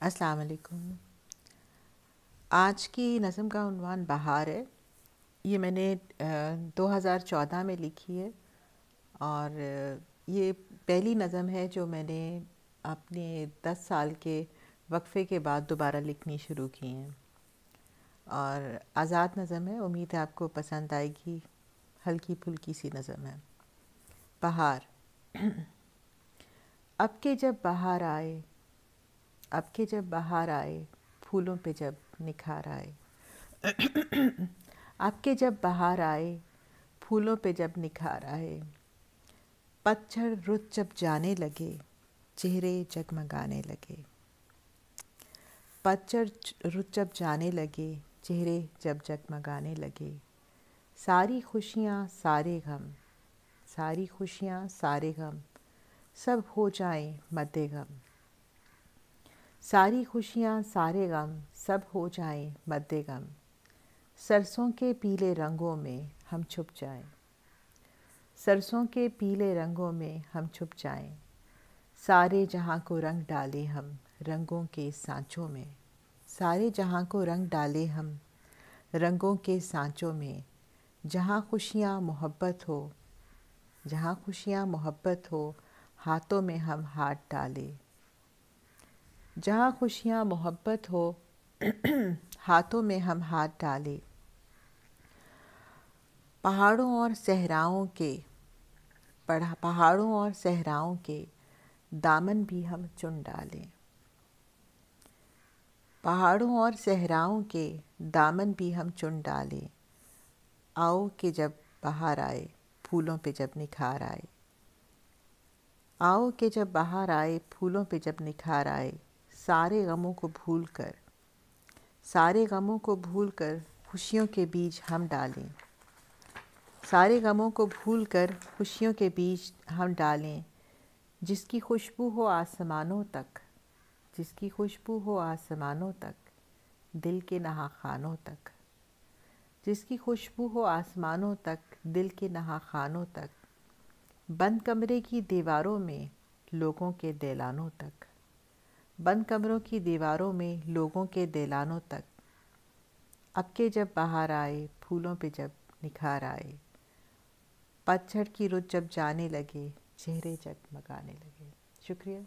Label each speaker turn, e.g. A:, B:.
A: السلام علیکم۔ آج کی نظم کا عنوان بہار ہے۔ یہ میں نے 2014 میں لکھی ہے اور یہ پہلی نظم ہے جو میں نے اپنے 10 سال کے وقفے کے بعد دوبارہ لکھنی شروع کی ہیں، اور آزاد نظم ہے۔ امید ہے آپ کو پسند آئے گی۔ ہلکی پھلکی سی نظم ہے۔ بہار۔ اب کہ جب بہار آئے، اب کہ جب بہار آئے، پھولوں پہ جب نکھار آئے۔ اب کہ جب بہار آئے، پھولوں پہ جب نکھار آئے، پتجھڑ رت جب جانے لگے، چہرے جگمگانے لگے۔ پتجھڑ رت جب جانے لگے، چہرے جب جگمگانے لگے۔ ساری خوشیاں سارے غم، ساری خوشیاں سارے غم، سب ہو جائیں مد غم۔ ساری خوشیاں سارے غم، سب ہو جائیں مد غم۔ سرسوں کے پیلے رنگوں میں ہم چھپ جائیں، سرسوں کے پیلے رنگوں میں ہم چھپ جائیں۔ سارے جہاں کو رنگ ڈالیں ہم رنگوں کے سانچوں میں، سارے جہاں کو رنگ ڈالیں ہم رنگوں کے سانچوں میں۔ جہاں خوشیاں محبت ہو، جہاں خوشیاں محبت ہو، ہاتھوں میں ہم ہاتھ ڈالیں۔ جہاں خوشیاں محبت ہو، ہاتھوں میں ہم ہاتھ ڈالیں۔ پہاڑوں اور صحراؤں کے، پہاڑوں اور صحراؤں کے دامن بھی ہم چن ڈالیں۔ پہاڑوں اور صحراؤں کے دامن بھی ہم چن ڈالیں۔ آؤ کہ جب بہار آئے، پھولوں پہ جب نکھار آئے۔ آؤ کہ جب بہار آئے، پھولوں پہ جب نکھار آئے۔ سارے غموں کو بھول کر، سارے غموں کو بھول کر خوشیوں کے بیج ہم ڈالیں۔ سارے غموں کو بھول کر خوشیوں کے بیج ہم ڈالیں۔ جس کی خوشبو ہو آسمانوں تک، جس کی خوشبو ہو آسمانوں تک، دل کے نہا خانوں تک۔ جس کی خوشبو ہو آسمانوں تک، دل کے نہا خانوں تک۔ بند کمرے کی دیواروں میں لوگوں کے دلانوں تک، بند کمروں کی دیواروں میں لوگوں کے دلانوں تک۔ اب کہ جب بہار آئے، پھولوں پہ جب نکھار آئے۔ پتجھڑ کی رت جب جانے لگے، چہرے جگمگانے لگے۔ شکریہ۔